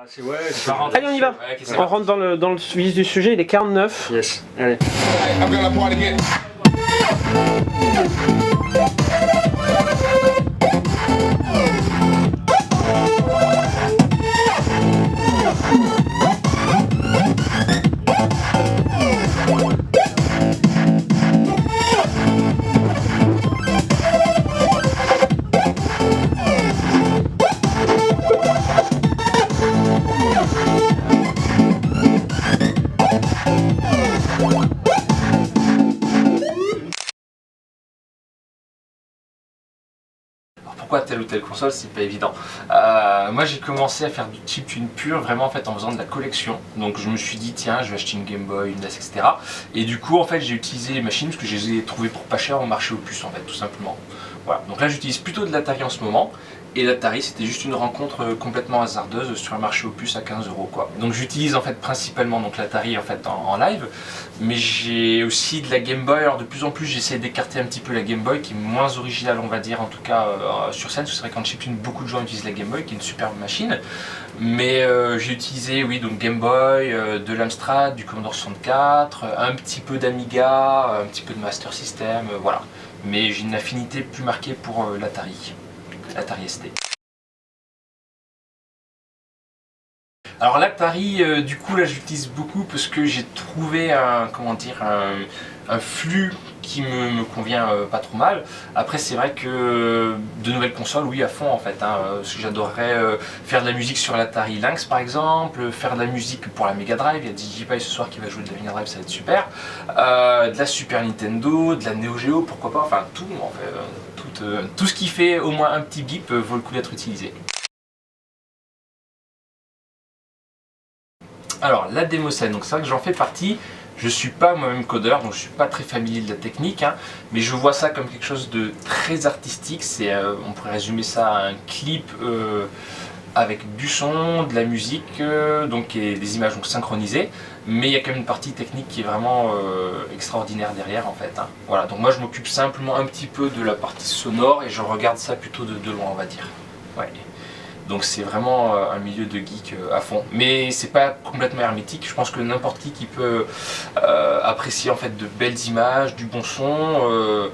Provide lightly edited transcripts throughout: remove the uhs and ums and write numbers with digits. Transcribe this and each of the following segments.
Allez, on y va. On rentre dans le vif du sujet, il est 49. Yes, allez. Pourquoi telle ou telle console, c'est pas évident. Moi j'ai commencé à faire du chiptune pur vraiment en fait en faisant de la collection. Donc je me suis dit tiens je vais acheter une Game Boy, une NES, etc. Et du coup en fait j'ai utilisé les machines parce que je les ai trouvées pour pas cher au marché aux puces en fait tout simplement. Voilà, donc là j'utilise plutôt de l'Atari en ce moment. Et l'Atari c'était juste une rencontre complètement hasardeuse sur un marché aux puces à 15 € quoi. Donc j'utilise en fait principalement l'Atari en fait en live, mais j'ai aussi de la Game Boy. Alors de plus en plus j'essaie d'écarter un petit peu la Game Boy qui est moins originale on va dire en tout cas sur scène. C'est vrai qu'en chiptune beaucoup de gens utilisent la Game Boy qui est une superbe machine. Mais j'ai utilisé oui donc Game Boy, de l'Amstrad, du Commodore 64, un petit peu d'Amiga, un petit peu de Master System, voilà. Mais j'ai une affinité plus marquée pour l'Atari. Atari ST. Alors l'Atari, du coup là j'utilise beaucoup parce que j'ai trouvé un, comment dire, un flux qui me convient pas trop mal. Après c'est vrai que de nouvelles consoles, oui à fond en fait. J'adorerais faire de la musique sur l'Atari Lynx par exemple, faire de la musique pour la Mega Drive. Il y a DigiPie ce soir qui va jouer de la Mega Drive, ça va être super. De la Super Nintendo, de la Neo Geo, pourquoi pas, enfin tout en fait. Tout ce qui fait au moins un petit bip vaut le coup d'être utilisé. Alors la démo scène, donc c'est vrai que j'en fais partie. Je suis pas moi-même codeur, donc je suis pas très familier de la technique, mais je vois ça comme quelque chose de très artistique. C'est, on pourrait résumer ça à un clip avec du son, de la musique, donc et des images donc synchronisées, mais il y a quand même une partie technique qui est vraiment extraordinaire derrière en fait. Voilà, donc moi je m'occupe simplement un petit peu de la partie sonore et je regarde ça plutôt de loin on va dire. Ouais. Donc c'est vraiment un milieu de geek à fond, mais c'est pas complètement hermétique. Je pense que n'importe qui peut apprécier en fait de belles images, du bon son.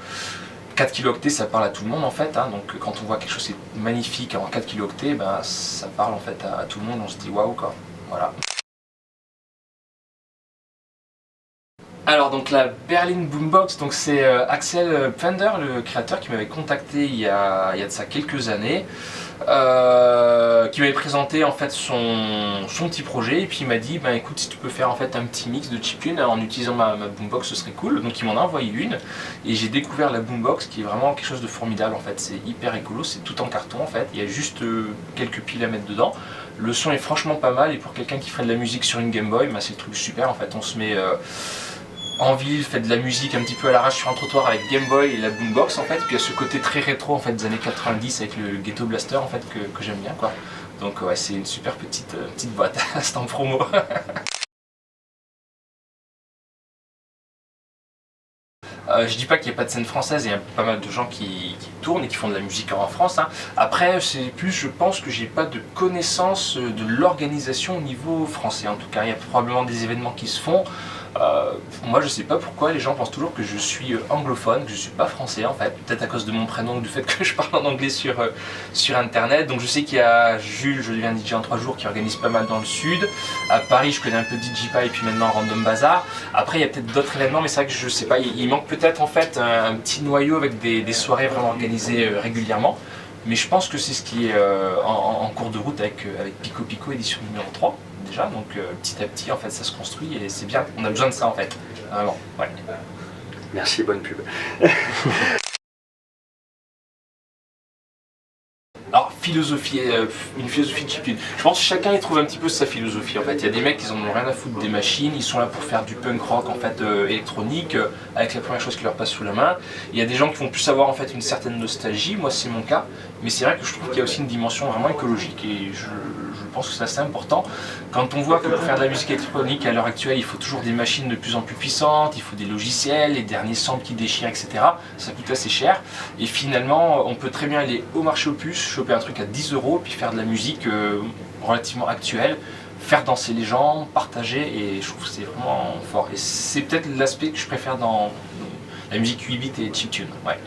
4 kilooctets ça parle à tout le monde en fait, donc quand on voit quelque chose qui est magnifique en 4 kilooctets, ben, ça parle en fait à tout le monde, on se dit waouh quoi, voilà. Alors donc la Berlin Boombox, donc c'est Axel Pfender, le créateur, qui m'avait contacté il y a de ça quelques années, qui m'avait présenté en fait son petit projet et puis il m'a dit ben écoute si tu peux faire en fait un petit mix de chiptune en utilisant ma boombox ce serait cool. Donc il m'en a envoyé une et j'ai découvert la boombox qui est vraiment quelque chose de formidable en fait. C'est hyper écolo, c'est tout en carton en fait, il y a juste quelques piles à mettre dedans. Le son est franchement pas mal et pour quelqu'un qui ferait de la musique sur une Game Boy, ben, c'est le truc super en fait. On se met en ville, fait de la musique un petit peu à l'arrache sur un trottoir avec Game Boy et la boombox en fait, puis il y a ce côté très rétro en fait des années 90 avec le Ghetto Blaster en fait que j'aime bien quoi. Donc ouais c'est une super petite boîte, c'est en promo. Je dis pas qu'il n'y a pas de scène française, il y a pas mal de gens qui tournent et qui font de la musique en France. Après, c'est plus, je pense que j'ai pas de connaissance de l'organisation au niveau français. En tout cas, il y a probablement des événements qui se font. Moi, je sais pas pourquoi les gens pensent toujours que je suis anglophone, que je suis pas français en fait. Peut-être à cause de mon prénom ou du fait que je parle en anglais sur internet. Donc je sais qu'il y a Jules, je deviens DJ en 3 jours, qui organise pas mal dans le sud. À Paris, je connais un peu DigiPie et puis maintenant Random Bazaar. Après, il y a peut-être d'autres événements, mais c'est vrai que je sais pas. Il manque peut-être en fait un petit noyau avec des soirées vraiment organisées régulièrement. Mais je pense que c'est ce qui est en cours de route avec Pico Pico édition numéro 3 déjà, donc petit à petit en fait ça se construit et c'est bien, on a besoin de ça en fait, vraiment, ouais. Merci, bonne pub. Alors, philosophie, une philosophie de chiptune. Je pense que chacun y trouve un petit peu sa philosophie en fait. Il y a des mecs qui en ont rien à foutre des machines, ils sont là pour faire du punk rock en fait électronique, avec la première chose qui leur passe sous la main. Il y a des gens qui vont plus avoir en fait une certaine nostalgie, moi c'est mon cas. mais c'est vrai que je trouve qu'il y a aussi une dimension vraiment écologique et je pense que c'est assez important. Quand on voit que pour faire de la musique électronique à l'heure actuelle, il faut toujours des machines de plus en plus puissantes, il faut des logiciels, les derniers samples qui déchirent, etc. Ça coûte assez cher. Et finalement, on peut très bien aller au marché aux puces, choper un truc à 10 € puis faire de la musique relativement actuelle, faire danser les gens, partager, et je trouve que c'est vraiment fort. Et c'est peut-être l'aspect que je préfère dans la musique 8 bits et chiptune. Ouais.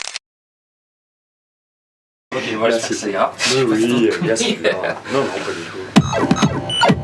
Ok, voilà, Merci. ça ira. Oui, bien sûr. Non, non, pas du tout.